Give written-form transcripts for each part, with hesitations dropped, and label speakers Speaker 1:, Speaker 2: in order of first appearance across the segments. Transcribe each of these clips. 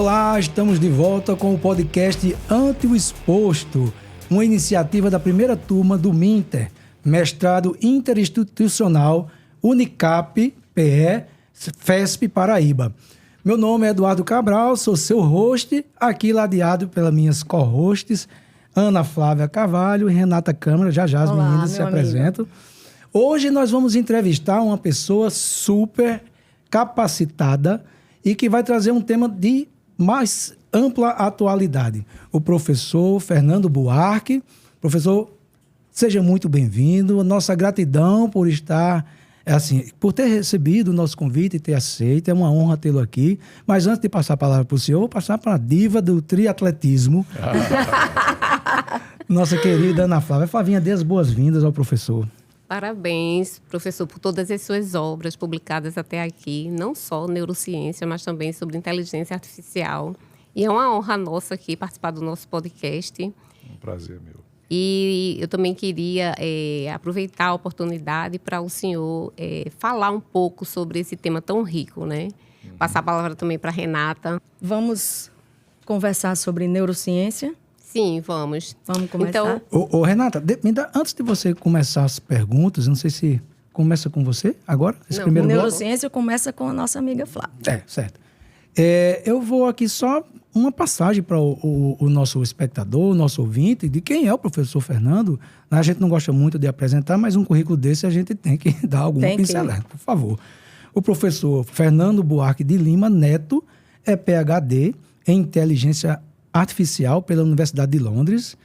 Speaker 1: Olá, estamos de volta com o podcast Ante o Exposto, uma iniciativa da primeira turma do MINTER, Mestrado Interinstitucional Unicap, PE, FESP Paraíba. Meu nome é Eduardo Cabral, sou seu host, aqui ladeado pelas minhas co-hosts, Ana Flávia Carvalho e Renata Câmara. Já as meninas se apresentam. Hoje nós vamos entrevistar uma pessoa super capacitada e que vai trazer um tema de mais ampla atualidade. O professor Fernando Buarque. Professor, seja muito bem-vindo. Nossa gratidão por estar, por ter recebido o nosso convite e ter aceito. É uma honra tê-lo aqui. Mas antes de passar a palavra para o senhor, vou passar para a diva do triatletismo. Nossa querida Ana Flávia. Flavinha, dê as boas-vindas ao professor.
Speaker 2: Parabéns, professor, por todas as suas obras publicadas até aqui, não só neurociência, mas também sobre inteligência artificial. E é uma honra nossa aqui participar do nosso podcast.
Speaker 3: Um prazer, meu.
Speaker 2: E eu também queria aproveitar a oportunidade para o senhor falar um pouco sobre esse tema tão rico, né? Passar a palavra também para a Renata.
Speaker 4: Vamos conversar sobre neurociência?
Speaker 2: Sim, vamos.
Speaker 4: Vamos começar?
Speaker 2: Então,
Speaker 1: Renata, antes de você começar as perguntas, não sei se começa com você agora? Esse primeiro
Speaker 4: neurociência começa com a nossa amiga Flávia.
Speaker 1: Certo. Eu vou aqui só uma passagem para o nosso espectador, o nosso ouvinte, de quem é o professor Fernando. A gente não gosta muito de apresentar, mas um currículo desse a gente tem que dar alguma pincelada, por favor. O professor Fernando Buarque de Lima Neto é PhD em Inteligência Artificial pela Universidade de Londres,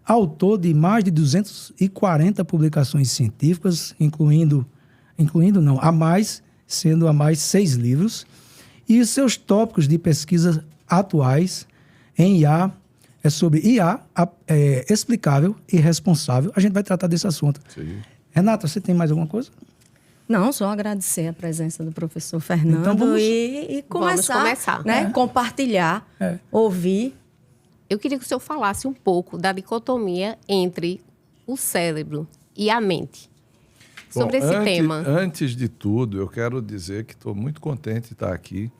Speaker 1: autor de mais de 240 publicações científicas, sendo a mais 6 livros, e os seus tópicos de pesquisa atuais em IA é sobre IA explicável e responsável. A gente vai tratar desse assunto.
Speaker 3: Sim.
Speaker 1: Renata, você tem mais alguma coisa?
Speaker 4: Não, só agradecer a presença do professor Fernando
Speaker 1: então
Speaker 4: e começar, né? Compartilhar, ouvir.
Speaker 2: eu queria que o senhor falasse um pouco da dicotomia entre o cérebro e a mente. Sobre esse tema.
Speaker 3: Antes de tudo, eu quero dizer que estou muito contente de estar aqui.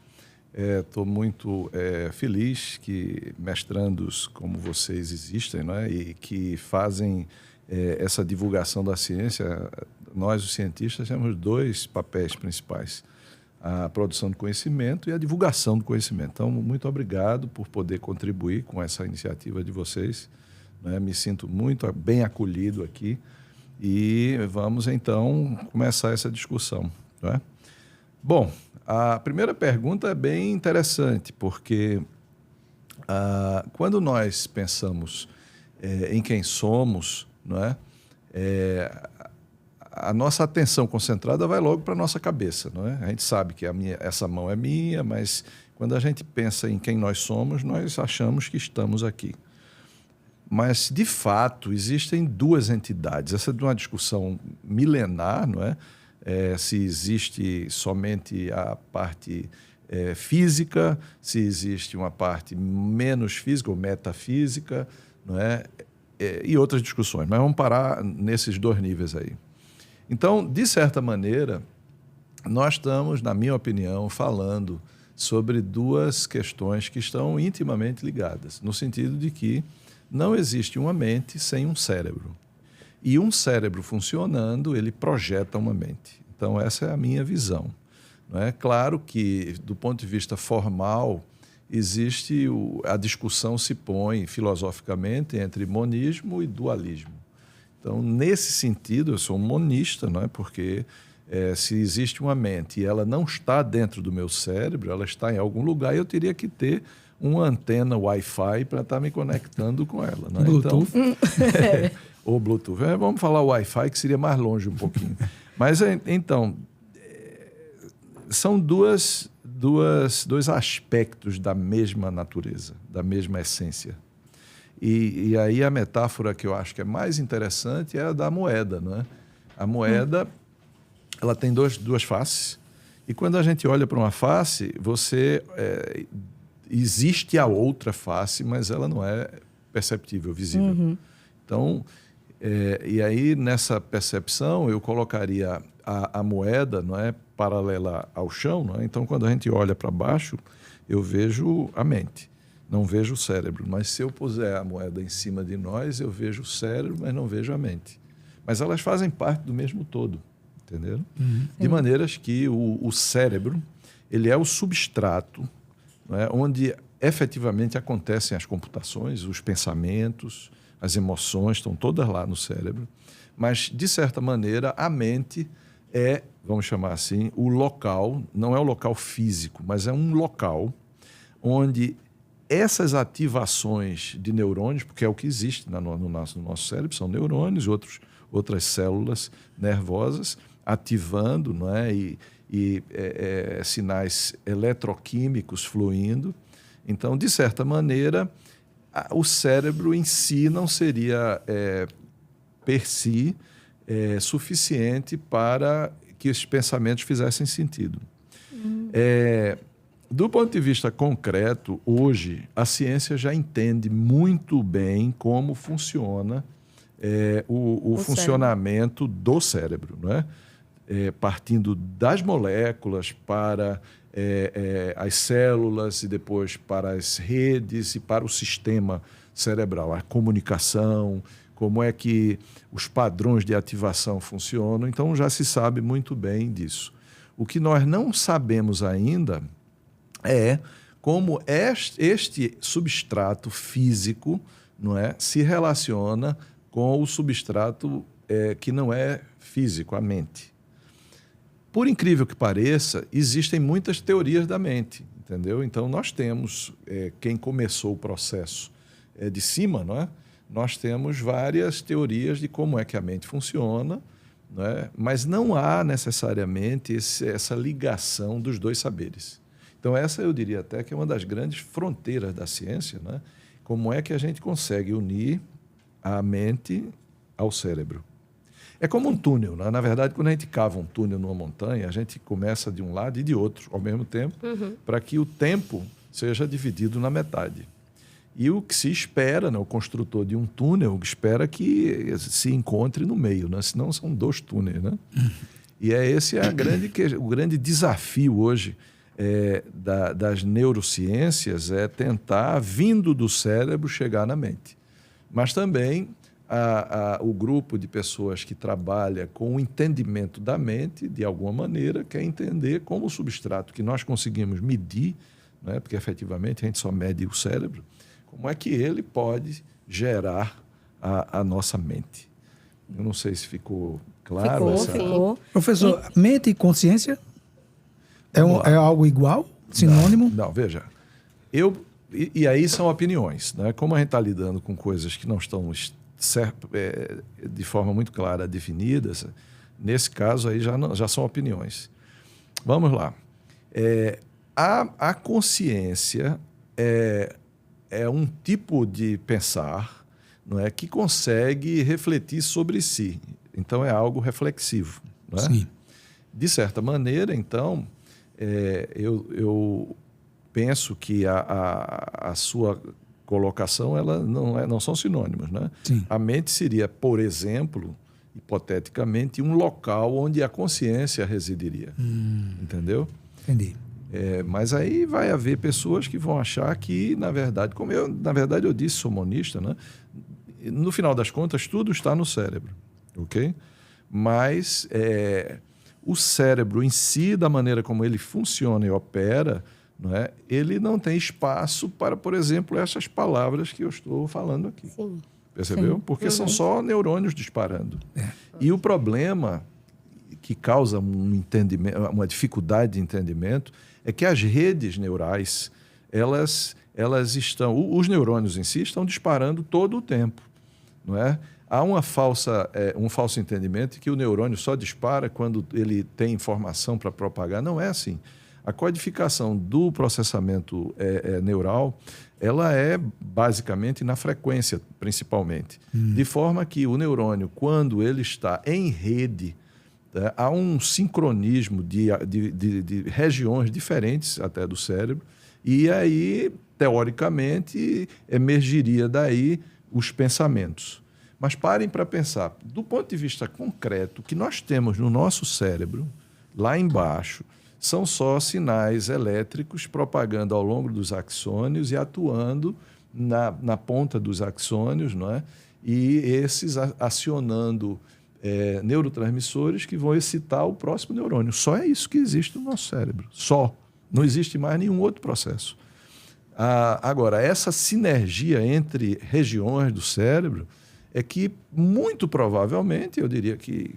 Speaker 3: Estou muito feliz que mestrandos como vocês existem, não é? E que fazem essa divulgação da ciência. Nós, os cientistas, temos 2 papéis principais: a produção de conhecimento e a divulgação do conhecimento. Então, muito obrigado por poder contribuir com essa iniciativa de vocês, né? Me sinto muito bem acolhido aqui e vamos, então, começar essa discussão, né? Bom, a primeira pergunta é bem interessante, porque quando nós pensamos em quem somos, não é? A nossa atenção concentrada vai logo para a nossa cabeça, não é? A gente sabe que essa mão é minha, mas quando a gente pensa em quem nós somos, nós achamos que estamos aqui. Mas, de fato, existem 2 entidades. Essa é uma discussão milenar, não é? Se existe somente a parte física, se existe uma parte menos física ou metafísica, não é? E outras discussões. Mas vamos parar nesses 2 níveis aí. Então, de certa maneira, nós estamos, na minha opinião, falando sobre 2 questões que estão intimamente ligadas, no sentido de que não existe uma mente sem um cérebro. E um cérebro funcionando, ele projeta uma mente. Então, essa é a minha visão, não é? Claro que, do ponto de vista formal, a discussão se põe filosoficamente entre monismo e dualismo. Então, nesse sentido, eu sou um monista, não é? Porque se existe uma mente e ela não está dentro do meu cérebro, ela está em algum lugar e eu teria que ter uma antena Wi-Fi para estar me conectando com ela. Não é?
Speaker 1: Bluetooth.
Speaker 3: Então, ou Bluetooth. Vamos falar Wi-Fi, que seria mais longe um pouquinho. Mas, então, são dois aspectos da mesma natureza, da mesma essência. E aí a metáfora que eu acho que é mais interessante é a da moeda, não é? A moeda, ela tem duas faces, e quando a gente olha para uma face, existe a outra face, mas ela não é perceptível, visível. Uhum. Então, e aí nessa percepção eu colocaria a moeda, não é, paralela ao chão, não é? Então, quando a gente olha para baixo, eu vejo a mente, não vejo o cérebro. Mas se eu puser a moeda em cima de nós, eu vejo o cérebro, mas não vejo a mente. Mas elas fazem parte do mesmo todo, entenderam? De maneiras que o cérebro, ele é o substrato, não é, onde efetivamente acontecem as computações, os pensamentos, as emoções, estão todas lá no cérebro. Mas, de certa maneira, a mente é, vamos chamar assim, o local, não é o local físico, mas é um local onde essas ativações de neurônios, porque é o que existe no nosso cérebro, são neurônios, outras células nervosas ativando, não é? E sinais eletroquímicos fluindo. Então, de certa maneira, o cérebro em si não seria, per si, suficiente para que esses pensamentos fizessem sentido. Do ponto de vista concreto, hoje, a ciência já entende muito bem como funciona o funcionamento do cérebro, não é? Partindo das moléculas para as células e depois para as redes e para o sistema cerebral, a comunicação, como é que os padrões de ativação funcionam. Então, já se sabe muito bem disso. O que nós não sabemos ainda é como este substrato físico, não é, se relaciona com o substrato que não é físico, a mente. Por incrível que pareça, existem muitas teorias da mente, entendeu? Então, nós temos, quem começou o processo de cima, não é? Nós temos várias teorias de como é que a mente funciona, não é? Mas não há necessariamente essa ligação dos dois saberes. Então, essa eu diria até que é uma das grandes fronteiras da ciência, né? Como é que a gente consegue unir a mente ao cérebro. É como um túnel, né? Na verdade, quando a gente cava um túnel numa montanha, a gente começa de um lado e de outro ao mesmo tempo, para que o tempo seja dividido na metade. E o que se espera, né? O construtor de um túnel espera que se encontre no meio, né? Senão são dois túneis, né? E esse é o grande desafio hoje das neurociências, é tentar, vindo do cérebro, chegar na mente. Mas também o grupo de pessoas que trabalha com o entendimento da mente, de alguma maneira, quer entender como o substrato que nós conseguimos medir, né, porque efetivamente a gente só mede o cérebro, como é que ele pode gerar a nossa mente. Eu não sei se ficou claro.
Speaker 4: Ficou.
Speaker 1: Professor, mente e consciência é algo igual? Sinônimo?
Speaker 3: Não, veja. E aí são opiniões, né? Como a gente está lidando com coisas que não estão de forma muito clara definidas, nesse caso aí já são opiniões. Vamos lá. A consciência é um tipo de pensar, não é, que consegue refletir sobre si. Então, é algo reflexivo. Não é?
Speaker 1: Sim.
Speaker 3: De certa maneira, então, eu penso que a sua colocação ela não são sinônimos, né?
Speaker 1: Sim.
Speaker 3: A mente seria, por exemplo, hipoteticamente, um local onde a consciência residiria. Entendeu?
Speaker 1: Entendi.
Speaker 3: Mas aí vai haver pessoas que vão achar que, na verdade, eu disse, sou monista, né? No final das contas, tudo está no cérebro, ok? Mas o cérebro em si, da maneira como ele funciona e opera, não é? Ele não tem espaço para, por exemplo, essas palavras que eu estou falando aqui.
Speaker 2: Sim.
Speaker 3: Percebeu?
Speaker 4: Sim.
Speaker 3: Porque são só neurônios disparando. E o problema que causa uma dificuldade de entendimento é que as redes neurais, elas estão... Os neurônios em si estão disparando todo o tempo, não é? Há um falso entendimento de que o neurônio só dispara quando ele tem informação para propagar. Não é assim. A codificação do processamento neural, ela é basicamente na frequência, principalmente. De forma que o neurônio, quando ele está em rede, há um sincronismo de regiões diferentes até do cérebro, e aí, teoricamente, emergiria daí os pensamentos. Mas parem para pensar, do ponto de vista concreto, o que nós temos no nosso cérebro, lá embaixo, são só sinais elétricos propagando ao longo dos axônios e atuando na ponta dos axônios, não é? E esses acionando neurotransmissores que vão excitar o próximo neurônio. Só é isso que existe no nosso cérebro. Só. Não existe mais nenhum outro processo. Agora, essa sinergia entre regiões do cérebro é que, muito provavelmente, eu diria que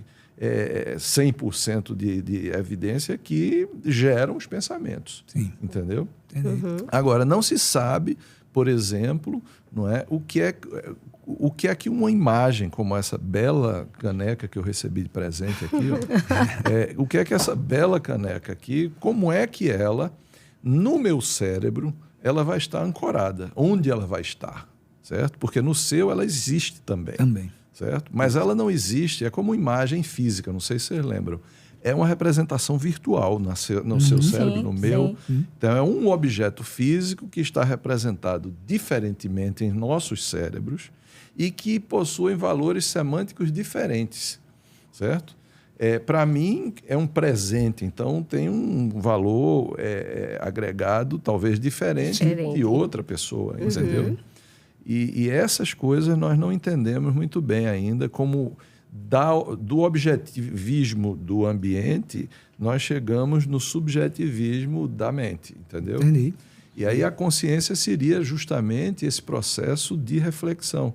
Speaker 3: 100% de evidência que geram os pensamentos.
Speaker 1: Sim.
Speaker 3: Entendeu?
Speaker 1: Entendi.
Speaker 3: Agora, não se sabe, por exemplo, não é, o que é que uma imagem como essa bela caneca que eu recebi de presente aqui, ó, o que é que essa bela caneca aqui, como é que ela, no meu cérebro, ela vai estar ancorada? Onde ela vai estar? Certo? Porque no seu ela existe também. Certo? Mas ela não existe, é como imagem física, não sei se vocês lembram. É uma representação virtual no seu cérebro,
Speaker 4: sim,
Speaker 3: no meu.
Speaker 4: sim.
Speaker 3: Então, é um objeto físico que está representado diferentemente em nossos cérebros e que possuem valores semânticos diferentes, certo? Para mim, é um presente, então tem um valor agregado, talvez diferente de outra pessoa, entendeu? E essas coisas nós não entendemos muito bem ainda, como do objetivismo do ambiente, nós chegamos no subjetivismo da mente, entendeu?
Speaker 1: Entendi.
Speaker 3: E aí a consciência seria justamente esse processo de reflexão.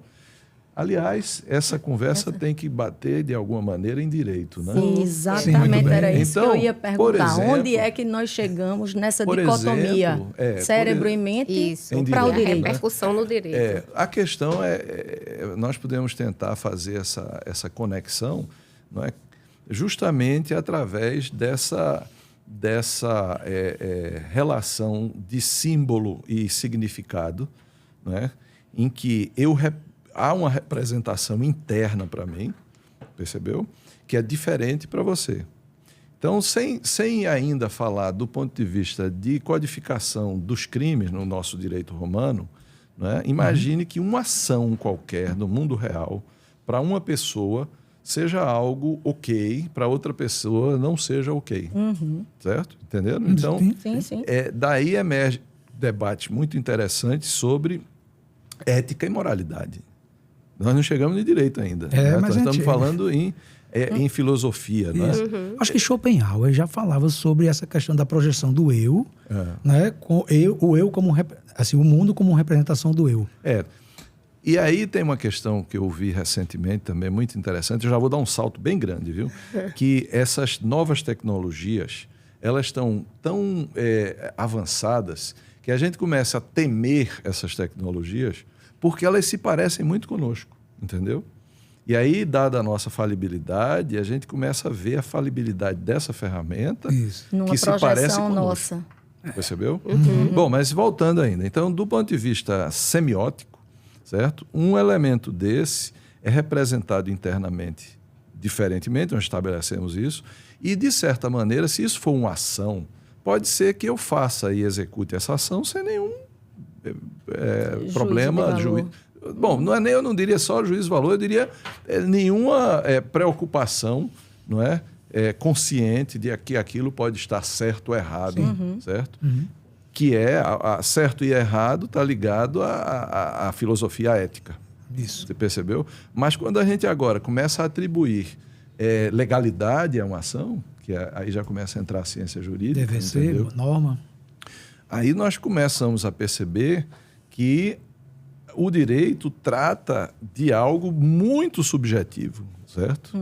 Speaker 3: Aliás, essa conversa tem que bater de alguma maneira em direito, né?
Speaker 4: Sim, exatamente, era isso
Speaker 3: então,
Speaker 4: que eu ia perguntar.
Speaker 3: exemplo,
Speaker 4: onde é que nós chegamos nessa dicotomia cérebro e mente para o
Speaker 2: a
Speaker 4: direito?
Speaker 2: repercussão no direito.
Speaker 3: A questão nós podemos tentar fazer essa conexão, não é? Justamente através dessa relação de símbolo e significado, não é? Em que há uma representação interna para mim, percebeu? Que é diferente para você. Então, sem ainda falar do ponto de vista de codificação dos crimes no nosso direito romano, né? Imagine que uma ação qualquer no mundo real, para uma pessoa, seja algo ok, para outra pessoa não seja ok. Certo? Entendendo? Então,
Speaker 4: Sim.
Speaker 3: daí emerge debate muito interessante sobre ética e moralidade. Nós não chegamos no direito ainda. Né? Nós estamos falando em filosofia. Né?
Speaker 1: Acho que Schopenhauer já falava sobre essa questão da projeção do eu, né? O eu como assim, o mundo como representação do eu.
Speaker 3: E aí tem uma questão que eu vi recentemente também, muito interessante. Eu já vou dar um salto bem grande, viu? Que essas novas tecnologias, elas estão tão avançadas que a gente começa a temer essas tecnologias porque elas se parecem muito conosco, entendeu? E aí, dada a nossa falibilidade, a gente começa a ver a falibilidade dessa ferramenta que se parece conosco.
Speaker 4: Nossa.
Speaker 3: Percebeu? Bom, mas voltando ainda. Então, do ponto de vista semiótico, certo? Um elemento desse é representado internamente diferentemente, nós estabelecemos isso, e, de certa maneira, se isso for uma ação, pode ser que eu faça e execute essa ação sem nenhum problema. Bom, eu não diria só juízo de valor, eu diria nenhuma preocupação, não é? Consciente de que aquilo pode estar certo ou errado, certo? Que certo e errado está ligado à filosofia ética.
Speaker 1: Isso.
Speaker 3: Você percebeu? Mas quando a gente agora começa a atribuir legalidade a uma ação, que aí já começa a entrar a ciência jurídica,
Speaker 1: deve ser, norma. Aí
Speaker 3: nós começamos a perceber que o direito trata de algo muito subjetivo, certo?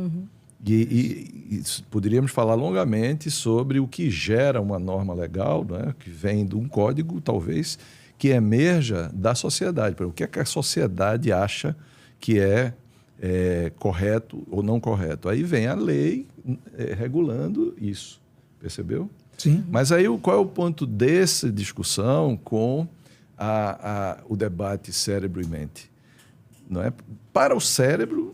Speaker 3: E poderíamos falar longamente sobre o que gera uma norma legal, né? Que vem de um código, talvez, que emerja da sociedade. O que é que a sociedade acha que é correto ou não correto? Aí vem a lei regulando isso, percebeu?
Speaker 1: Sim.
Speaker 3: Mas aí qual é o ponto dessa discussão com o debate cérebro e mente? Não é? Para o cérebro,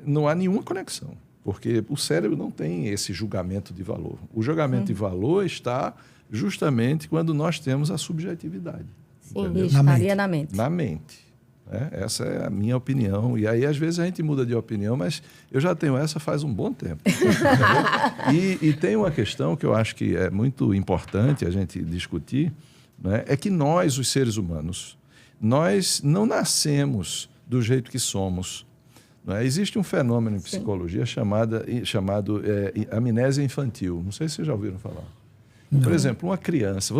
Speaker 3: não há nenhuma conexão, porque o cérebro não tem esse julgamento de valor. O julgamento de valor está justamente quando nós temos a subjetividade.
Speaker 4: Sim, estaria na mente.
Speaker 3: Na mente. Essa é a minha opinião. E aí, às vezes, a gente muda de opinião, mas eu já tenho essa faz um bom tempo. e tem uma questão que eu acho que é muito importante a gente discutir, né? É que nós, os seres humanos, nós não nascemos do jeito que somos. Não é? Existe um fenômeno em psicologia chamado amnésia infantil. Não sei se vocês já ouviram falar. Não. Por exemplo, uma criança,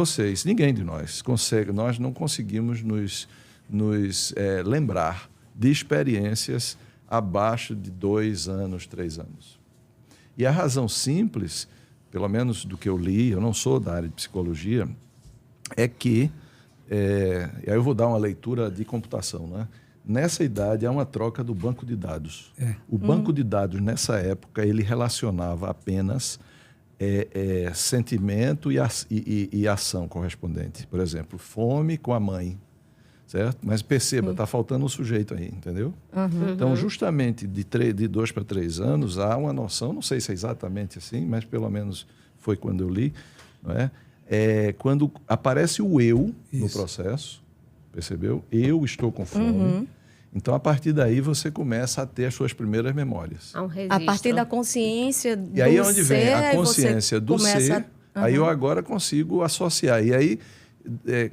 Speaker 3: ninguém de nós consegue, nós não conseguimos nos lembrar de experiências abaixo de 2 anos, 3 anos. E a razão simples, pelo menos do que eu li, eu não sou da área de psicologia, é que, aí eu vou dar uma leitura de computação, né? Nessa idade, há uma troca do banco de dados. O banco de dados, nessa época, ele relacionava apenas sentimento e ação correspondente. Por exemplo, fome com a mãe. Certo? Mas perceba, está faltando um sujeito aí, entendeu? Então, justamente de 2 para 3 anos, há uma noção, não sei se é exatamente assim, mas pelo menos foi quando eu li, não é? Quando aparece o eu no processo, percebeu? Eu estou com fome. Então, a partir daí, você começa a ter as suas primeiras memórias.
Speaker 4: A partir da consciência do ser.
Speaker 3: E aí é onde vem a consciência do ser, aí eu agora consigo associar. E aí,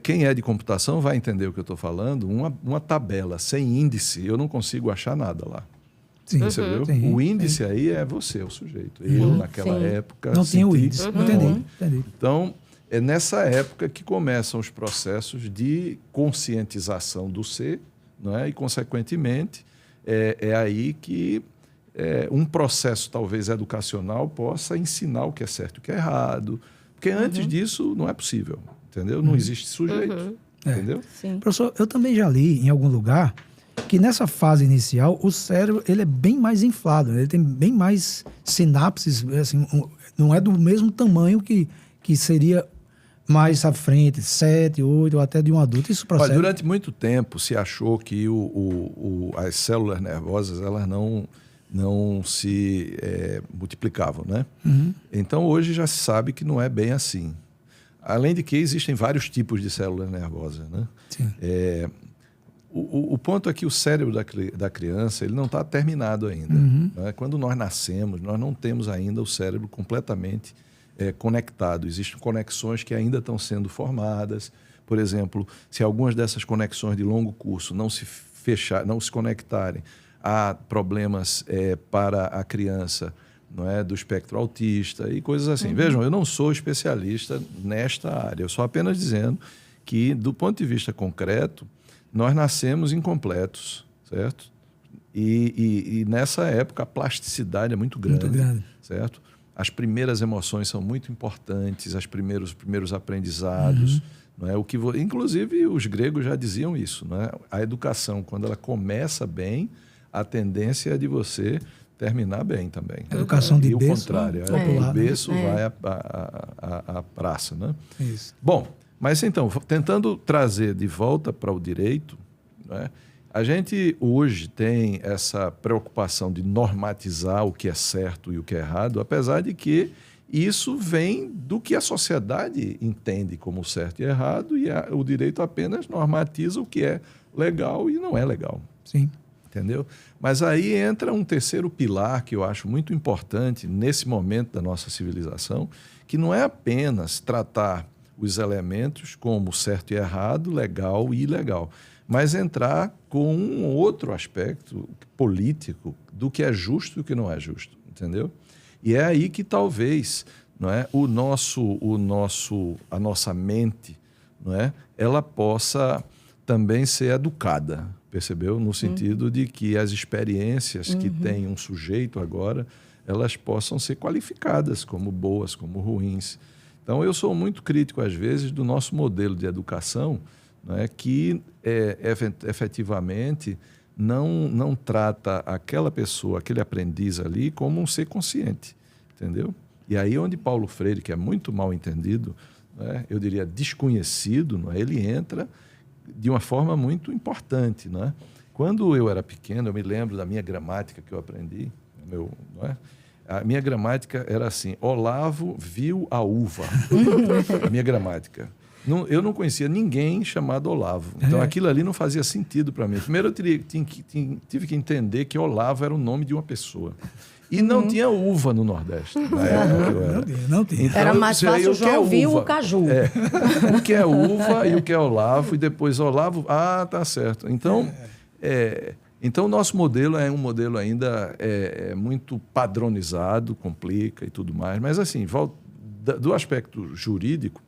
Speaker 3: quem é de computação vai entender o que eu estou falando. Uma tabela sem índice, eu não consigo achar nada lá.
Speaker 1: Sim.
Speaker 3: Percebeu?
Speaker 1: Sim.
Speaker 3: O índice aí é você, o sujeito. Eu, naquela época...
Speaker 1: Não tinha o índice. Entendi.
Speaker 3: Então, é nessa época que começam os processos de conscientização do ser, não é? E, consequentemente, é aí que um processo, talvez, educacional possa ensinar o que é certo e o que é errado. Porque antes disso não é possível. Entendeu? Não existe sujeito. Entendeu?
Speaker 4: Sim.
Speaker 1: Professor, eu também já li em algum lugar que nessa fase inicial o cérebro ele é bem mais inflado, né? Ele tem bem mais sinapses, assim, não é do mesmo tamanho que seria mais à frente, 7, 8 ou até de um adulto. Isso procede?
Speaker 3: Olha, durante muito tempo se achou que as células nervosas elas não se multiplicavam, né? Então hoje já se sabe que não é bem assim. Além de que existem vários tipos de células nervosas, né?
Speaker 1: Sim.
Speaker 3: O ponto é que o cérebro da criança ele não está terminado ainda. Né? Quando nós nascemos, nós não temos ainda o cérebro completamente conectado. Existem conexões que ainda estão sendo formadas. Por exemplo, se algumas dessas conexões de longo curso não se conectarem, há problemas para a criança, não é, do espectro autista e coisas assim. Vejam, eu não sou especialista nesta área. Eu estou apenas dizendo que, do ponto de vista concreto, nós nascemos incompletos, certo? E nessa época a plasticidade é muito grande, certo? As primeiras emoções são muito importantes, os primeiros aprendizados, não é? Inclusive os gregos já diziam isso, não é? A educação, quando ela começa bem, a tendência é de você terminar bem também.
Speaker 1: Educação de berço.
Speaker 3: E o contrário, o berço vai à praça, né?
Speaker 1: Isso.
Speaker 3: Bom, mas então, tentando trazer de volta para o direito, né, a gente hoje tem essa preocupação de normatizar o que é certo e o que é errado, apesar de que isso vem do que a sociedade entende como certo e errado, e o direito apenas normatiza o que é legal e não é legal.
Speaker 1: Sim.
Speaker 3: Entendeu? Mas aí entra um terceiro pilar que eu acho muito importante nesse momento da nossa civilização, que não é apenas tratar os elementos como certo e errado, legal e ilegal, mas entrar com um outro aspecto político do que é justo e o que não é justo, entendeu? E é aí que talvez, não é, a nossa mente, não é, ela possa também ser educada, percebeu? No sentido de que as experiências que tem um sujeito agora, elas possam ser qualificadas como boas, como ruins. Então, eu sou muito crítico, às vezes, do nosso modelo de educação, né, que efetivamente não trata aquela pessoa, aquele aprendiz ali, como um ser consciente, entendeu? E aí onde Paulo Freire, que é muito mal entendido, né, eu diria desconhecido, né, ele entra de uma forma muito importante. Né? Quando eu era pequeno, eu me lembro da minha gramática que eu aprendi, não é? A minha gramática era assim: Olavo viu a uva. A minha gramática. Eu não conhecia ninguém chamado Olavo. Então, aquilo ali não fazia sentido para mim. Primeiro, eu tive que entender que Olavo era o nome de uma pessoa. E não tinha uva no Nordeste. Na época que eu era.
Speaker 1: Não tinha.
Speaker 4: Então, era mais fácil o João vir o caju.
Speaker 3: O que é uva e o que é Olavo, e depois Olavo... Ah, tá certo. Então, o nosso modelo é um modelo ainda muito padronizado, complica e tudo mais. Mas, assim, do aspecto jurídico,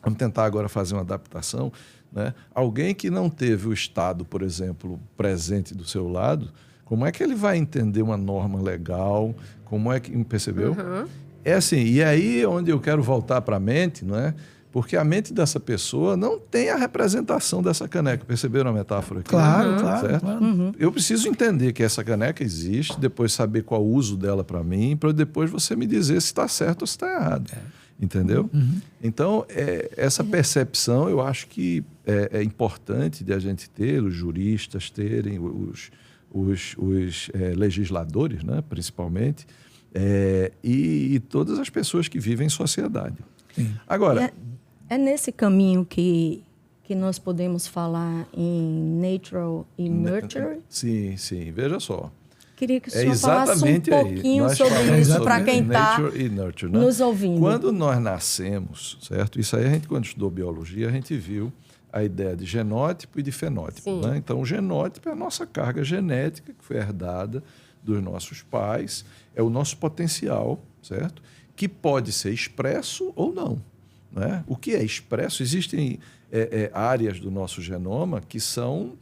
Speaker 3: vamos tentar agora fazer uma adaptação, né? Alguém que não teve o Estado, por exemplo, presente do seu lado... Como é que ele vai entender uma norma legal? Como é que... Percebeu? Uhum. É assim, e aí onde eu quero voltar para a mente, não é? Porque a mente dessa pessoa não tem a representação dessa caneca. Perceberam a metáfora aqui?
Speaker 1: Claro,
Speaker 3: certo?
Speaker 1: claro.
Speaker 3: Uhum. Eu preciso entender que essa caneca existe, depois saber qual o uso dela para mim, para depois você me dizer se está certo ou se está errado. Entendeu? Uhum. Então, essa percepção eu acho que é importante de a gente ter, os juristas terem, os legisladores, né, principalmente, e todas as pessoas que vivem em sociedade. Sim. Agora...
Speaker 4: É nesse caminho que nós podemos falar em natural e nurture?
Speaker 3: Sim, sim. Veja só.
Speaker 4: Queria que o senhor falasse um pouquinho sobre isso para quem está nos ouvindo.
Speaker 3: Quando nós nascemos, certo? Isso aí a gente, quando estudou biologia, a gente viu a ideia de genótipo e de fenótipo. Né? Então, o genótipo é a nossa carga genética que foi herdada dos nossos pais, é o nosso potencial, certo? Que pode ser expresso ou não. Né? O que é expresso? Existem áreas do nosso genoma que são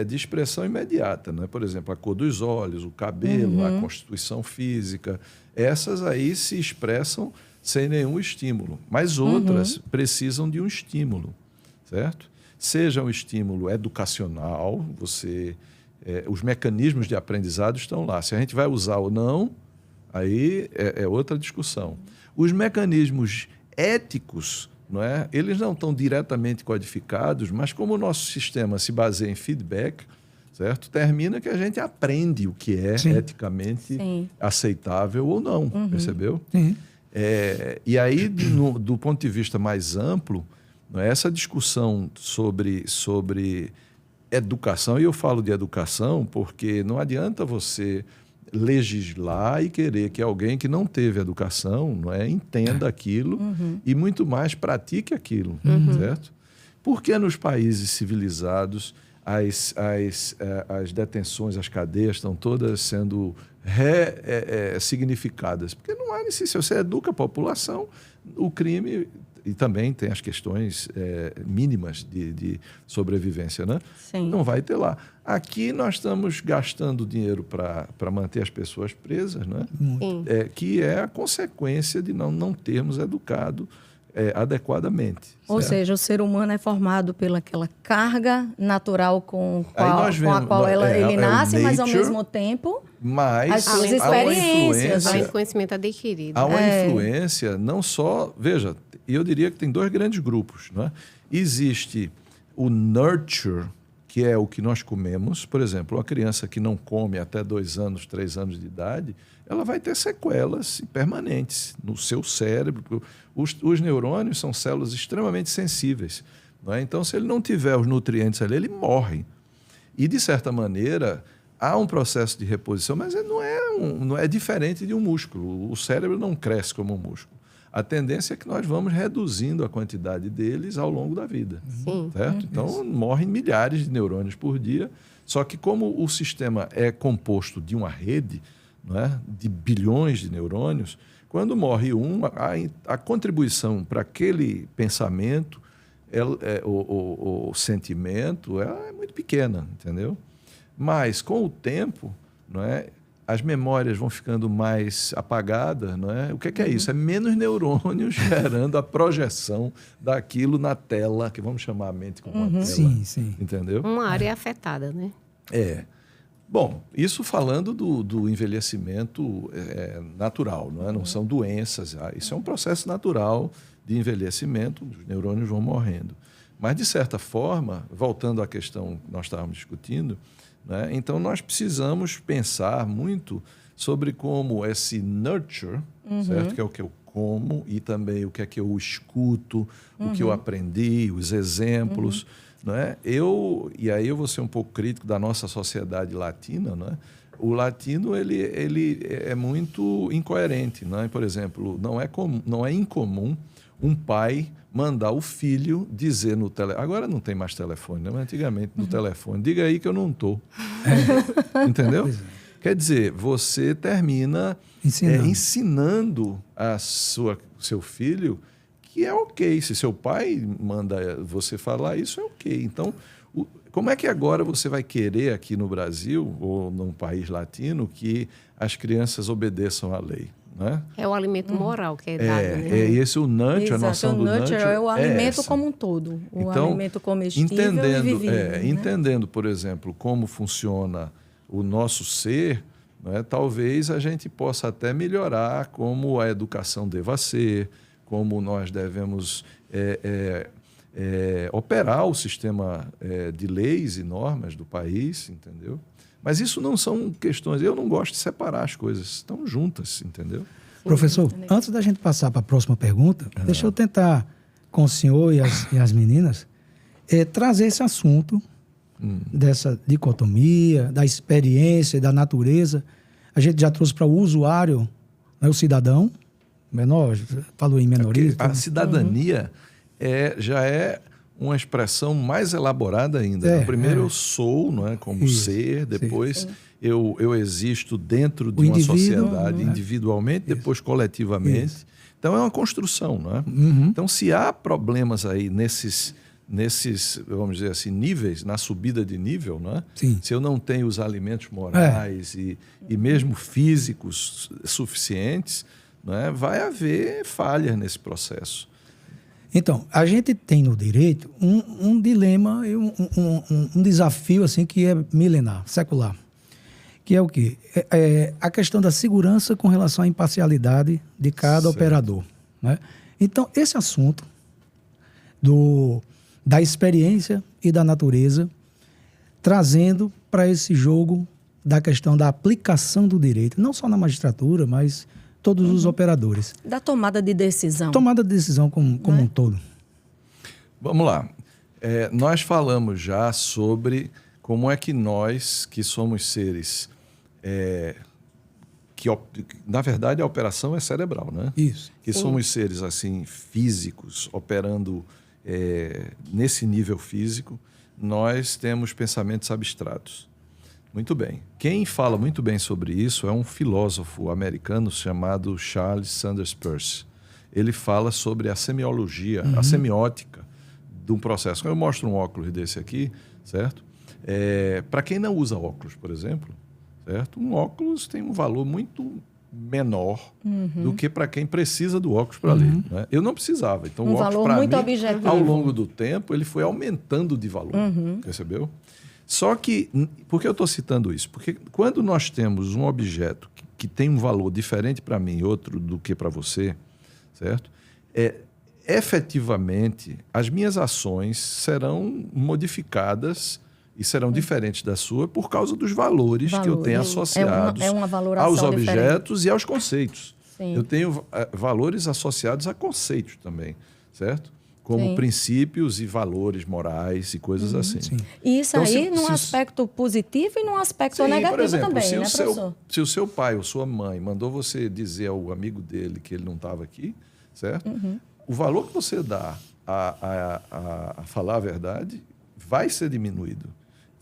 Speaker 3: de expressão imediata. Né? Por exemplo, a cor dos olhos, o cabelo, a constituição física. Essas aí se expressam sem nenhum estímulo. Mas outras precisam de um estímulo. Certo? Seja um estímulo educacional, os mecanismos de aprendizado estão lá. Se a gente vai usar ou não, aí é outra discussão. Os mecanismos éticos, não é? Eles não estão diretamente codificados, mas como o nosso sistema se baseia em feedback, certo? Termina que a gente aprende o que é eticamente aceitável ou não, percebeu? E aí, do ponto de vista mais amplo, essa discussão sobre educação, e eu falo de educação porque não adianta você legislar e querer que alguém que não teve educação, não é, entenda aquilo e muito mais pratique aquilo, certo? Porque nos países civilizados as detenções, as cadeias estão todas sendo significadas? Porque não há necessidade. Se você educa a população, o crime... E também tem as questões mínimas de sobrevivência, né?
Speaker 4: Sim.
Speaker 3: Não vai ter lá. Aqui nós estamos gastando dinheiro para manter as pessoas presas, né? Que é a consequência de não termos educado adequadamente.
Speaker 4: Ou seja, o ser humano é formado pelaquela carga natural com a qual ele nasce, mas ao mesmo tempo...
Speaker 3: Mas
Speaker 4: as suas experiências,
Speaker 2: além do conhecimento adquirido.
Speaker 3: Há uma influência, não só... Veja, eu diria que tem dois grandes grupos. Né? Existe o nurture, que é o que nós comemos. Por exemplo, uma criança que não come até 2 anos, 3 anos de idade, ela vai ter sequelas permanentes no seu cérebro. Os neurônios são células extremamente sensíveis. Não é? Então, se ele não tiver os nutrientes ali, ele morre. E, de certa maneira... Há um processo de reposição, mas não é diferente de um músculo. O cérebro não cresce como um músculo. A tendência é que nós vamos reduzindo a quantidade deles ao longo da vida.
Speaker 2: Sim.
Speaker 3: Certo? Então, morrem milhares de neurônios por dia. Só que como o sistema é composto de uma rede, não é? De bilhões de neurônios, quando morre um, a contribuição para aquele pensamento, o sentimento, é muito pequena, entendeu? Mas, com o tempo, não é, as memórias vão ficando mais apagadas. Não é? O que é isso? É menos neurônios gerando a projeção daquilo na tela, que vamos chamar a mente como uma tela.
Speaker 1: Sim, sim.
Speaker 3: Entendeu?
Speaker 2: Uma área afetada, né?
Speaker 3: Bom, isso falando do envelhecimento natural, não é? Não são doenças. Isso é um processo natural de envelhecimento, os neurônios vão morrendo. Mas, de certa forma, voltando à questão que nós estávamos discutindo, né? Então, nós precisamos pensar muito sobre como esse nurture, certo? Que é o que eu como e também o que é que eu escuto, o que eu aprendi, os exemplos. Não é? E aí eu vou ser um pouco crítico da nossa sociedade latina, não é? O latino ele é muito incoerente. Não é? Por exemplo, não é incomum um pai mandar o filho dizer no telefone. Agora não tem mais telefone, né? Mas antigamente no telefone, diga aí que eu não estou. Entendeu? Quer dizer, você termina ensinando seu filho que é ok. Se seu pai manda você falar isso, é ok. Então, como é que agora você vai querer aqui no Brasil ou num país latino que as crianças obedeçam à lei? Né?
Speaker 2: É o alimento moral que é dado, né?
Speaker 3: E esse o nurture, a noção do nurture
Speaker 4: é o alimento como um todo. O alimento comestível e vivível.
Speaker 3: Entendendo, por exemplo, como funciona o nosso ser, né, talvez a gente possa até melhorar como a educação deva ser, como nós devemos operar o sistema de leis e normas do país, entendeu? Mas isso não são questões... Eu não gosto de separar as coisas, estão juntas, entendeu?
Speaker 1: Professor, antes da gente passar para a próxima pergunta, deixa eu tentar, com o senhor e as meninas, trazer esse assunto dessa dicotomia, da experiência, da natureza. A gente já trouxe para o usuário, né, o cidadão, menor, falou em menorismo.
Speaker 3: A cidadania já é uma expressão mais elaborada ainda. Primeiro eu sou, não é, como ser, depois eu existo dentro de uma sociedade individualmente, depois coletivamente. Então é uma construção, não é? Então se há problemas aí nesses, vamos dizer assim, níveis, na subida de nível, não é? Se eu não tenho os alimentos morais e mesmo físicos suficientes, não é? Vai haver falhas nesse processo.
Speaker 1: Então, a gente tem no direito um dilema, um desafio assim, que é milenar, secular, que é o quê? A questão da segurança com relação à imparcialidade de cada operador. Né? Então, esse assunto da experiência e da natureza, trazendo para esse jogo da questão da aplicação do direito, não só na magistratura, mas todos os operadores.
Speaker 4: Da tomada de decisão.
Speaker 1: Tomada de decisão como um todo.
Speaker 3: Vamos lá. Nós falamos já sobre como é que nós, que somos seres... na verdade, a operação é cerebral, né?
Speaker 1: Isso.
Speaker 3: Que somos seres assim, físicos, operando nesse nível físico, nós temos pensamentos abstratos. Muito bem. Quem fala muito bem sobre isso é um filósofo americano chamado Charles Sanders Peirce. Ele fala sobre a semiologia, a semiótica de um processo. Eu mostro um óculos desse aqui, certo? Para quem não usa óculos, por exemplo, certo? Um óculos tem um valor muito menor do que para quem precisa do óculos para ler. Né? Eu não precisava. Então, o óculos, para mim, objetivo. Ao longo do tempo, ele foi aumentando de valor. Percebeu? Só que, por que eu estou citando isso? Porque quando nós temos um objeto que tem um valor diferente para mim e outro do que para você, certo? Efetivamente, as minhas ações serão modificadas e serão diferentes da sua por causa dos valores que eu tenho associados aos objetos e aos conceitos. Sim. Eu tenho valores associados a conceitos também, certo? Como princípios e valores morais e coisas assim. Sim.
Speaker 4: E isso então, aí num aspecto positivo e num aspecto negativo por exemplo, também, né, professor?
Speaker 3: Se o seu pai ou sua mãe mandou você dizer ao amigo dele que ele não estava aqui, certo? O valor que você dá a falar a verdade vai ser diminuído,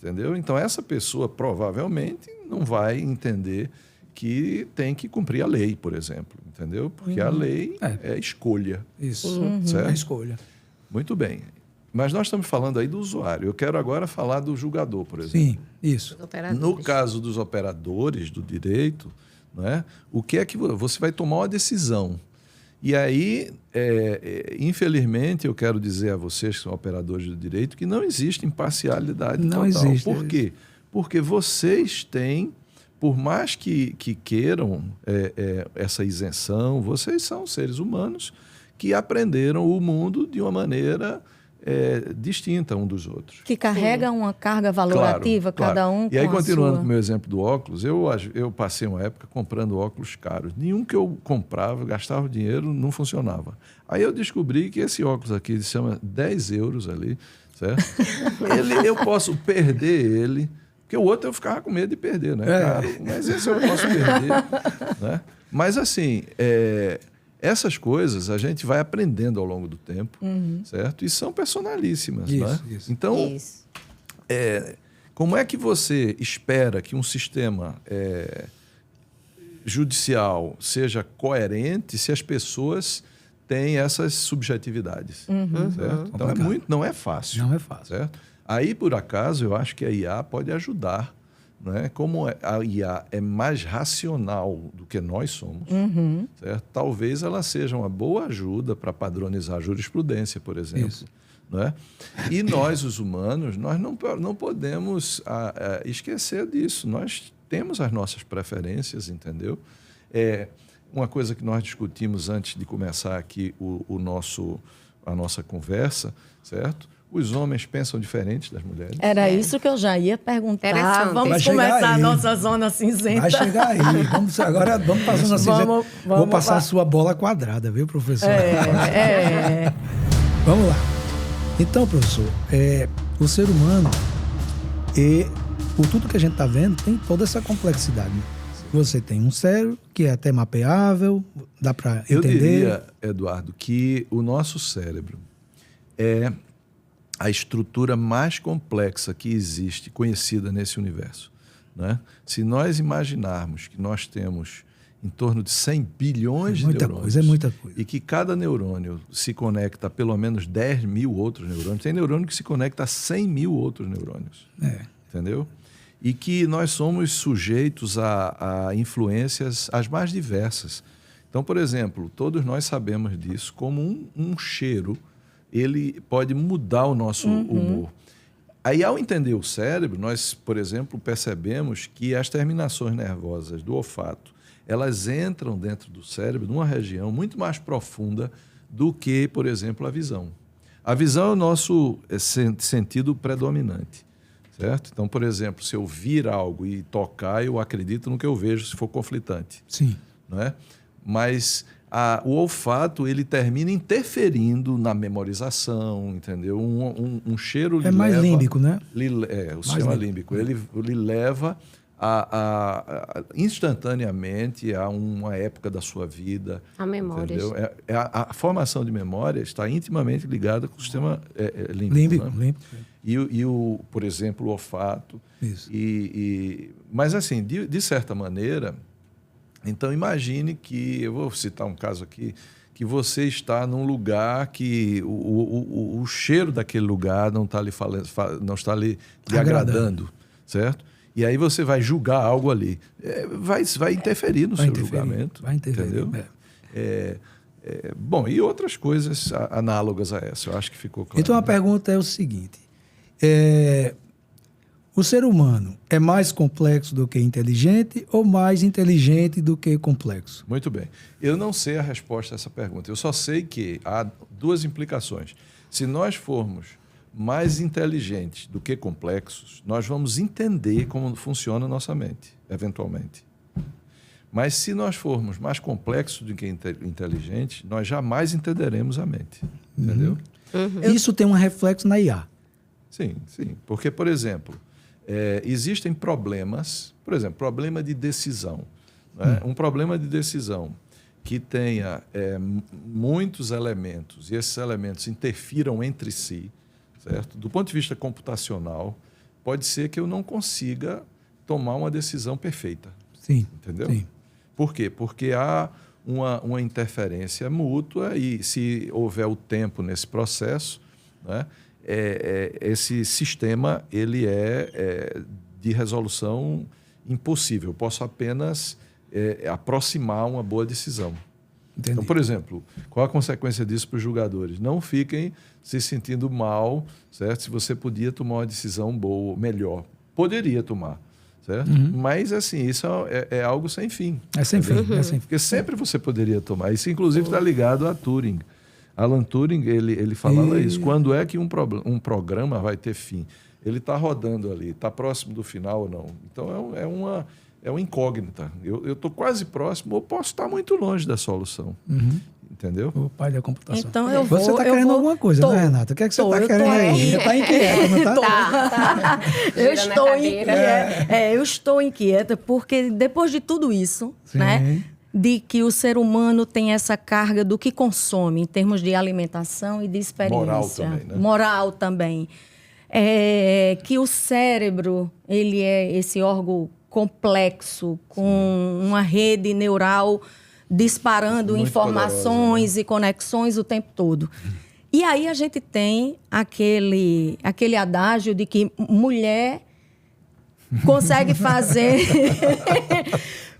Speaker 3: entendeu? Então, essa pessoa provavelmente não vai entender que tem que cumprir a lei, por exemplo, entendeu? Porque a lei é escolha.
Speaker 1: Isso,
Speaker 3: certo?
Speaker 1: É escolha.
Speaker 3: Muito bem. Mas nós estamos falando aí do usuário. Eu quero agora falar do julgador, por exemplo.
Speaker 1: Sim, isso.
Speaker 3: No caso dos operadores do direito, né, o que é que você vai tomar uma decisão? E aí, infelizmente, eu quero dizer a vocês que são operadores do direito que não existe imparcialidade total.
Speaker 1: Não existe.
Speaker 3: Por quê? Porque vocês têm, por mais que queiram essa isenção, vocês são seres humanos que aprenderam o mundo de uma maneira distinta um dos outros.
Speaker 4: Que carrega uma carga valorativa,
Speaker 3: claro.
Speaker 4: Cada um com
Speaker 3: E aí,
Speaker 4: a
Speaker 3: continuando
Speaker 4: sua...
Speaker 3: com o meu exemplo do óculos, eu passei uma época comprando óculos caros. Nenhum que eu comprava, gastava dinheiro, não funcionava. Aí eu descobri que esse óculos aqui se chama 10 euros ali, certo? Eu posso perder ele, porque o outro eu ficava com medo de perder, né? Caro, mas esse eu posso perder, né? Mas assim, essas coisas a gente vai aprendendo ao longo do tempo, certo? E são personalíssimas, né?
Speaker 1: Isso.
Speaker 3: Então, como é que você espera que um sistema judicial seja coerente se as pessoas têm essas subjetividades, certo? Então, não é fácil.
Speaker 1: Não é fácil.
Speaker 3: Certo? Aí, por acaso, eu acho que a IA pode ajudar, né? Como a IA é mais racional do que nós somos, certo? Talvez ela seja uma boa ajuda para padronizar a jurisprudência, por exemplo.
Speaker 1: Isso.
Speaker 3: Né? E nós, os humanos, nós não podemos esquecer disso. Nós temos as nossas preferências, entendeu? Uma coisa que nós discutimos antes de começar aqui a nossa conversa, certo? Os homens pensam diferente das mulheres.
Speaker 4: Era isso que eu já ia perguntar. Vamos começar a nossa zona cinzenta.
Speaker 1: Vai chegar aí. Agora vamos para a zona cinzenta. Vou passar a sua bola quadrada, viu, professor? Vamos lá. Então, professor, o ser humano, por tudo que a gente está vendo, tem toda essa complexidade. Você tem um cérebro que é até mapeável, dá para entender. Eu
Speaker 3: diria, Eduardo, que o nosso cérebro é a estrutura mais complexa que existe, conhecida nesse universo, né? Se nós imaginarmos que nós temos em torno de 100 bilhões de neurônios,
Speaker 1: é muita coisa.
Speaker 3: E que cada neurônio se conecta a pelo menos 10 mil outros neurônios, tem neurônio que se conecta a 100 mil outros neurônios, entendeu? E que nós somos sujeitos a influências as mais diversas. Então, por exemplo, todos nós sabemos disso, como um cheiro ele pode mudar o nosso humor. Aí, ao entender o cérebro, nós, por exemplo, percebemos que as terminações nervosas do olfato, elas entram dentro do cérebro numa região muito mais profunda do que, por exemplo, a visão. A visão é o nosso sentido predominante, certo? Então, por exemplo, se eu vir algo e tocar, eu acredito no que eu vejo se for conflitante.
Speaker 1: Sim.
Speaker 3: Não é? Mas o olfato, ele termina interferindo na memorização, entendeu? Um cheiro
Speaker 1: é mais límbico, né?
Speaker 3: O sistema límbico. Ele leva instantaneamente a uma época da sua vida.
Speaker 2: A memória.
Speaker 3: A formação de memória está intimamente ligada com o sistema límbico.
Speaker 1: Límbico.
Speaker 3: Por exemplo, o olfato.
Speaker 1: Isso.
Speaker 3: Mas, assim, de certa maneira... Então, imagine que, eu vou citar um caso aqui, que você está num lugar que o cheiro daquele lugar não está lhe agradando, certo? E aí você vai julgar algo ali. Vai interferir no seu julgamento.
Speaker 1: Vai interferir.
Speaker 3: Entendeu? Bom, e outras coisas análogas a essa, eu acho que ficou claro.
Speaker 1: Então, a pergunta é o seguinte. O ser humano é mais complexo do que inteligente ou mais inteligente do que complexo?
Speaker 3: Muito bem. Eu não sei a resposta a essa pergunta. Eu só sei que há duas implicações. Se nós formos mais inteligentes do que complexos, nós vamos entender como funciona a nossa mente, eventualmente. Mas se nós formos mais complexos do que inteligentes, nós jamais entenderemos a mente. Entendeu?
Speaker 1: Isso tem um reflexo na IA.
Speaker 3: Sim. Porque, por exemplo... existem problemas, por exemplo, problema de decisão. Né? Um problema de decisão que tenha muitos elementos e esses elementos interfiram entre si, certo? Do ponto de vista computacional, pode ser que eu não consiga tomar uma decisão perfeita.
Speaker 1: Sim.
Speaker 3: Entendeu?
Speaker 1: Sim.
Speaker 3: Por quê? Porque há uma interferência mútua e, se houver o tempo nesse processo, né? Esse sistema ele é de resolução impossível. Eu posso apenas aproximar uma boa decisão.
Speaker 1: Entendi.
Speaker 3: Então, por exemplo, qual a consequência disso para os julgadores? Não fiquem se sentindo mal, certo? Se você podia tomar uma decisão boa, melhor. Poderia tomar, certo? Mas, assim, isso é algo sem fim.
Speaker 1: É sem fim.
Speaker 3: Porque sempre você poderia tomar. Isso, inclusive, está ligado a Turing. Alan Turing, ele falava isso. Quando é que um programa vai ter fim? Ele está rodando ali, está próximo do final ou não? Então, é uma incógnita. Eu estou quase próximo ou posso estar muito longe da solução. Entendeu?
Speaker 1: O pai da computação.
Speaker 4: Então,
Speaker 1: você está querendo alguma coisa, né, Renata? O que é que você está querendo aí? Já está inquieta, não está?
Speaker 4: Eu estou inquieta porque depois de tudo isso, né? De que o ser humano tem essa carga do que consome em termos de alimentação e de experiência.
Speaker 3: Moral também, né?
Speaker 4: Moral também. Que o cérebro, ele é esse órgão complexo, com uma rede neural disparando muito informações poderosa, né? E conexões o tempo todo. E aí a gente tem aquele adágio de que mulher consegue fazer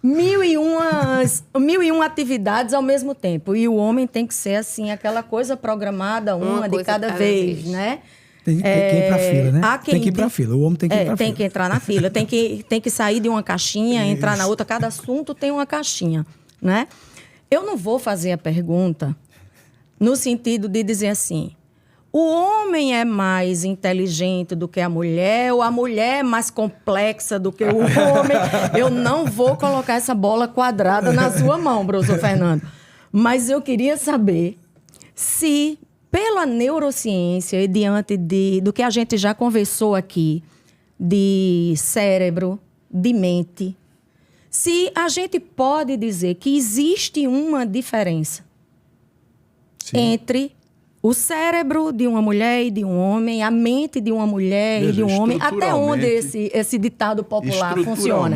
Speaker 4: 1.001 atividades ao mesmo tempo. E o homem tem que ser assim, aquela coisa programada, uma de cada vez, né?
Speaker 1: Tem que ir para a fila, né? Tem que ir para a fila. O homem tem que ir para a fila.
Speaker 4: Tem que entrar na fila. Tem que sair de uma caixinha, entrar na outra. Cada assunto tem uma caixinha, né? Eu não vou fazer a pergunta no sentido de dizer assim, o homem é mais inteligente do que a mulher ou a mulher é mais complexa do que o homem. Eu não vou colocar essa bola quadrada na sua mão, professor Fernando. Mas eu queria saber se, pela neurociência e diante do que a gente já conversou aqui, de cérebro, de mente, se a gente pode dizer que existe uma diferença entre o cérebro de uma mulher e de um homem, a mente de uma mulher e de um homem, até onde esse ditado popular funciona?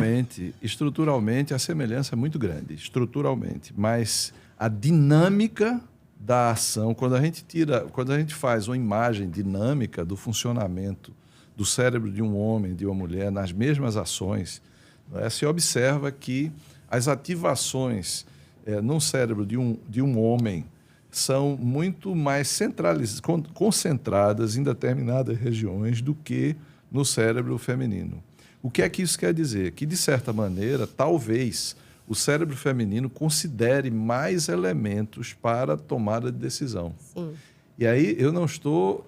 Speaker 3: Estruturalmente, a semelhança é muito grande, estruturalmente, mas a dinâmica da ação, quando a gente faz uma imagem dinâmica do funcionamento do cérebro de um homem e de uma mulher nas mesmas ações, se observa que as ativações no cérebro de um homem são muito mais concentradas em determinadas regiões do que no cérebro feminino. O que é que isso quer dizer? Que, de certa maneira, talvez o cérebro feminino considere mais elementos para a tomada de decisão.
Speaker 2: Sim.
Speaker 3: E aí eu não estou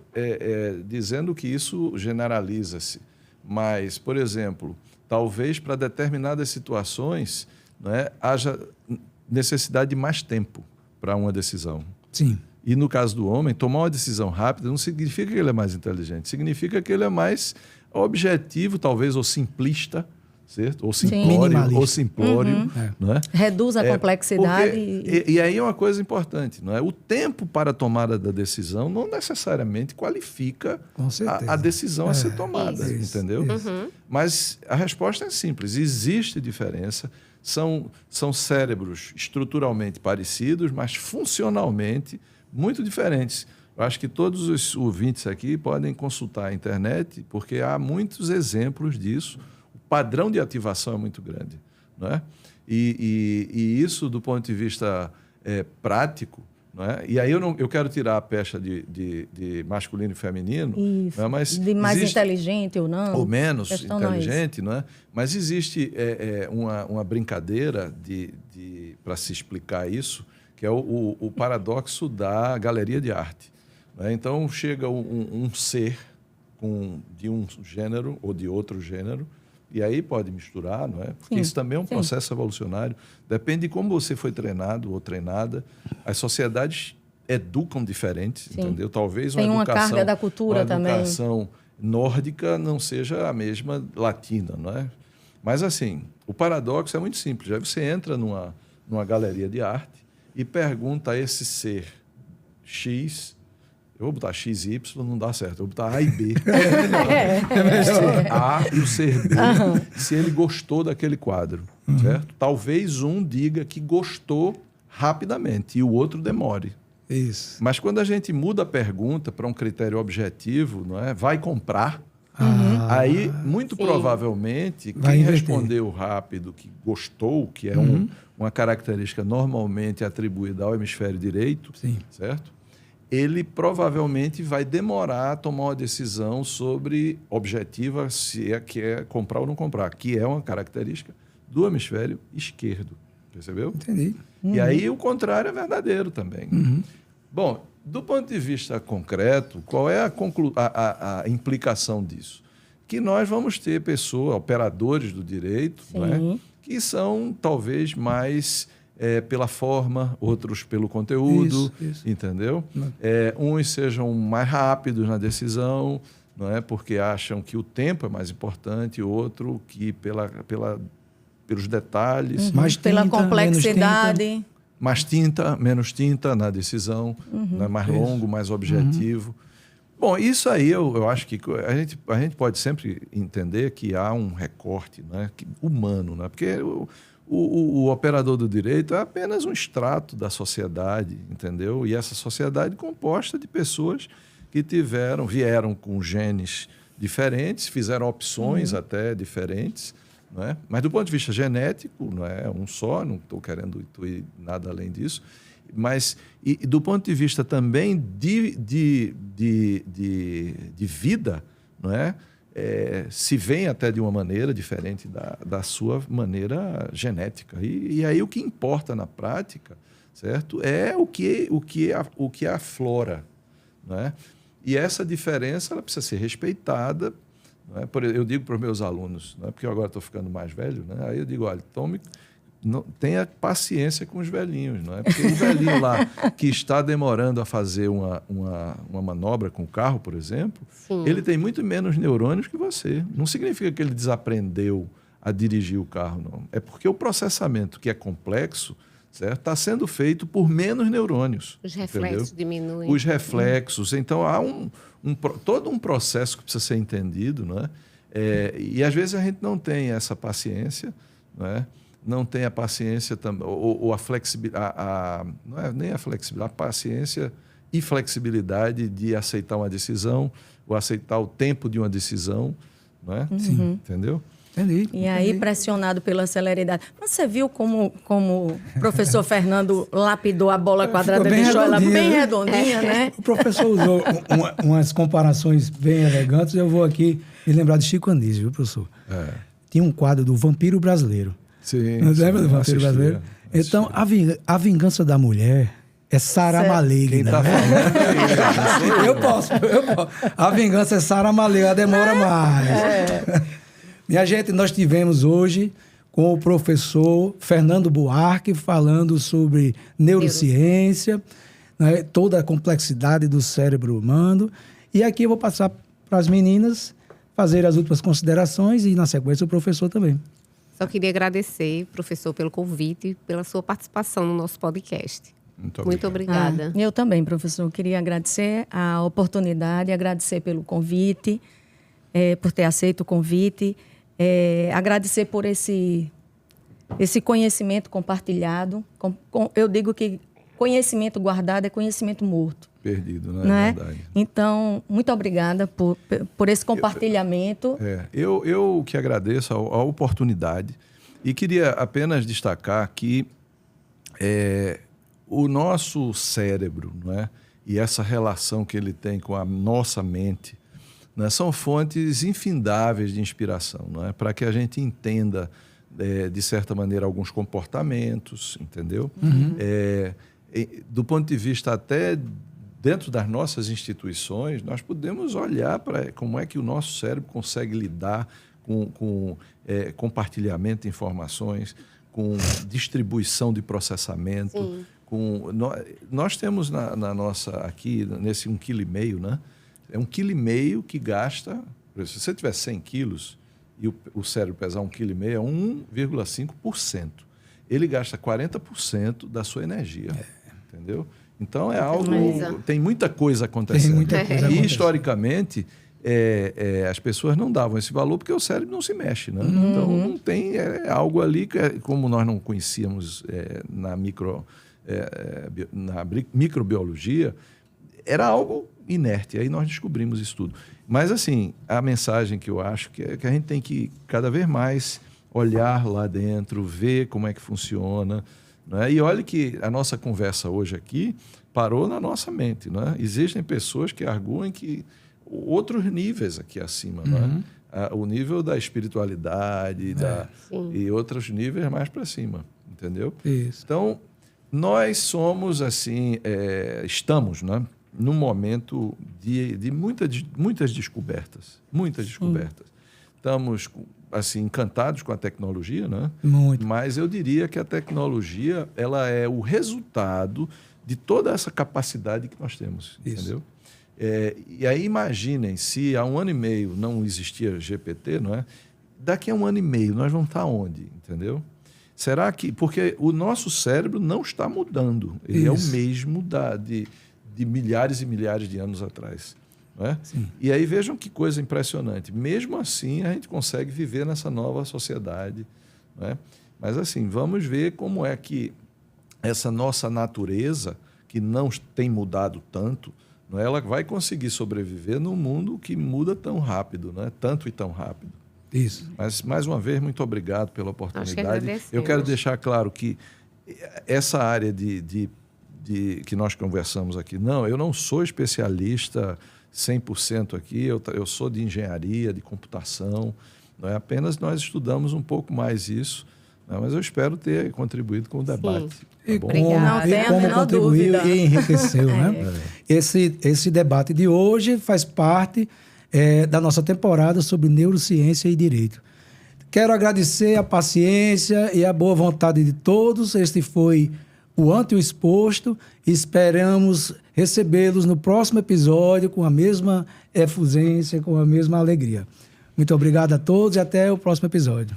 Speaker 3: dizendo que isso generaliza-se, mas, por exemplo, talvez para determinadas situações, né, haja necessidade de mais tempo para uma decisão.
Speaker 1: Sim.
Speaker 3: E no caso do homem, tomar uma decisão rápida não significa que ele é mais inteligente, significa que ele é mais objetivo, talvez, ou simplista, certo? Ou simplório. Não é?
Speaker 4: Reduz a complexidade.
Speaker 3: E aí é uma coisa importante, não é? O tempo para a tomada da decisão não necessariamente qualifica a decisão a ser tomada, entendeu? Mas a resposta é simples, existe diferença. São cérebros estruturalmente parecidos, mas funcionalmente muito diferentes. Eu acho que todos os ouvintes aqui podem consultar a internet, porque há muitos exemplos disso. O padrão de ativação é muito grande, não é? E isso, do ponto de vista prático, não é? E aí eu quero tirar a pecha de masculino e feminino.
Speaker 4: Isso,
Speaker 3: não é? Mas
Speaker 4: de mais inteligente ou não.
Speaker 3: Ou menos inteligente, não é? Mas existe uma brincadeira para se explicar isso, que é o paradoxo da galeria de arte. Não é? Então, chega um ser de um gênero ou de outro gênero, e aí pode misturar, não é? Porque isso também é um processo evolucionário. Depende de como você foi treinado ou treinada. As sociedades educam diferentes, entendeu? Talvez
Speaker 4: uma carga da cultura também.
Speaker 3: A educação nórdica não seja a mesma latina, não é? Mas, assim, o paradoxo é muito simples. Aí você entra numa galeria de arte e pergunta a esse ser X... Eu vou botar X e Y, não dá certo. Eu vou botar A e B. A e o ser B. Se ele gostou daquele quadro, certo? Talvez um diga que gostou rapidamente e o outro demore.
Speaker 1: Isso.
Speaker 3: Mas quando a gente muda a pergunta para um critério objetivo, não é? Vai comprar? Aí, muito provavelmente, quem respondeu rápido, que gostou, que é uma característica normalmente atribuída ao hemisfério direito, certo? Ele provavelmente vai demorar a tomar uma decisão objetiva, se quer comprar ou não comprar, que é uma característica do hemisfério esquerdo. Percebeu?
Speaker 1: Entendi.
Speaker 3: E aí o contrário é verdadeiro também. Bom, Do ponto de vista concreto, qual é a implicação disso? Que nós vamos ter pessoas, operadores do direito, não é? Que são talvez mais pela forma, outros pelo conteúdo, isso. Entendeu? Uns sejam mais rápidos na decisão, não é? Porque acham que o tempo é mais importante, outro que pelos detalhes.
Speaker 4: Mais tinta, pela complexidade.
Speaker 3: Mais tinta, menos tinta na decisão, né? Mais longo, mais objetivo. Bom, isso aí eu acho que a gente pode sempre entender que há um recorte, né? Humano, né? Porque o operador do direito é apenas um extrato da sociedade, entendeu? E essa sociedade composta de pessoas que vieram com genes diferentes, fizeram opções até diferentes, não é? Mas do ponto de vista genético, não é um só, não estou querendo intuir nada além disso, mas e do ponto de vista também de vida, não é? Se vem até de uma maneira diferente da sua maneira genética. E aí o que importa na prática, certo? É o que aflora, não é? E essa diferença ela precisa ser respeitada. Não é? Eu digo para os meus alunos, não é? Porque eu agora estou ficando mais velho, né? Aí eu digo, olha, tenha paciência com os velhinhos, não é? Porque o velhinho lá que está demorando a fazer uma manobra com o carro, por exemplo, sim, ele tem muito menos neurônios que você. Não significa que ele desaprendeu a dirigir o carro, não. É porque o processamento, que é complexo, certo, está sendo feito por menos neurônios.
Speaker 2: Os reflexos diminuem.
Speaker 3: Os reflexos. Então, há todo um processo que precisa ser entendido, não é? E às vezes a gente não tem essa paciência, não é? Não tem a paciência ou a flexibilidade, não é nem a flexibilidade, a paciência e flexibilidade de aceitar uma decisão ou aceitar o tempo de uma decisão, não é?
Speaker 1: Sim.
Speaker 3: Entendeu?
Speaker 1: Entendi.
Speaker 4: E aí, pressionado pela celeridade. Você viu como o professor Fernando lapidou a bola quadrada, deixou ela bem redondinha, né?
Speaker 1: O professor usou umas comparações bem elegantes. Eu vou aqui me lembrar de Chico Anísio, viu, professor? Tinha um quadro do Vampiro Brasileiro.
Speaker 3: Sim.
Speaker 1: Não lembra do Vampiro Brasileiro? Então, a vingança da mulher é Sarah Maligna.
Speaker 3: Tá
Speaker 1: eu posso. A vingança é Sarah Maligna, demora mais. Minha gente, nós tivemos hoje com o professor Fernando Buarque falando sobre neurociência, né, toda a complexidade do cérebro humano. E aqui eu vou passar para as meninas fazer as últimas considerações e, na sequência, o professor também.
Speaker 2: Só queria agradecer, professor, pelo convite e pela sua participação no nosso podcast. Muito obrigada.
Speaker 4: Eu também, professor. Queria agradecer a oportunidade, agradecer pelo convite, por ter aceito o convite. Agradecer por esse conhecimento compartilhado. Eu digo que conhecimento guardado é conhecimento morto.
Speaker 3: Perdido, né?
Speaker 4: Não é?
Speaker 3: Verdade.
Speaker 4: Então, muito obrigada por esse compartilhamento.
Speaker 3: Eu que agradeço a oportunidade e queria apenas destacar que o nosso cérebro, não é? E essa relação que ele tem com a nossa mente, né, são fontes infindáveis de inspiração, não é? Para que a gente entenda, de certa maneira, alguns comportamentos, entendeu? Do ponto de vista até dentro das nossas instituições, nós podemos olhar para como é que o nosso cérebro consegue lidar com compartilhamento de informações, com distribuição de processamento. Nós temos na nossa, aqui, nesse 1,5 kg, né? É 1,5 kg que gasta, se você tiver 100 quilos e o cérebro pesar 1,5 kg, é 1,5%. Ele gasta 40% da sua energia, entendeu? Então é algo, tem muita coisa acontecendo. E historicamente as pessoas não davam esse valor porque o cérebro não se mexe, né? Então não tem algo ali que, como nós não conhecíamos na microbiologia, era algo inerte. Aí nós descobrimos isso tudo. Mas assim, a mensagem que eu acho que a gente tem que cada vez mais olhar lá dentro, ver como é que funciona. Né? E olha que a nossa conversa hoje aqui parou na nossa mente. Né? Existem pessoas que arguem que outros níveis aqui acima, né? O nível da espiritualidade e outros níveis mais para cima, entendeu?
Speaker 1: Isso.
Speaker 3: Então, nós somos assim, estamos, né? num momento de muitas descobertas. Muitas descobertas. Estamos assim, encantados com a tecnologia, né?
Speaker 1: Muito.
Speaker 3: Mas eu diria que a tecnologia ela é o resultado de toda essa capacidade que nós temos.
Speaker 1: Isso.
Speaker 3: Entendeu? E aí imaginem, se há 1 ano e meio não existia GPT, não é? Daqui a 1 ano e meio nós vamos estar onde? Entendeu? Será que... Porque o nosso cérebro não está mudando. Ele é o mesmo de milhares e milhares de anos atrás. Não é? E aí vejam que coisa impressionante. Mesmo assim, a gente consegue viver nessa nova sociedade. Não é? Mas assim, vamos ver como é que essa nossa natureza, que não tem mudado tanto, não é? Ela vai conseguir sobreviver num mundo que muda tão rápido, não é? Tanto e tão rápido.
Speaker 1: Isso.
Speaker 3: Mas, mais uma vez, muito obrigado pela oportunidade. Eu quero
Speaker 2: agradecemos.
Speaker 3: deixar claro que essa área que nós conversamos aqui, eu não sou especialista 100% aqui, eu sou de engenharia, de computação, não é? Apenas nós estudamos um pouco mais isso, não é? Mas eu espero ter contribuído com o debate.
Speaker 1: E
Speaker 3: Tá bom?
Speaker 2: Obrigada.
Speaker 4: Não tem a
Speaker 1: como
Speaker 4: menor
Speaker 1: contribuiu
Speaker 4: dúvida.
Speaker 1: e enriqueceu, né? Esse debate de hoje faz parte da nossa temporada sobre neurociência e direito. Quero agradecer a paciência e a boa vontade de todos. Este foi o Ante o Exposto. Esperamos recebê-los no próximo episódio com a mesma efusência, com a mesma alegria. Muito obrigado a todos e até o próximo episódio.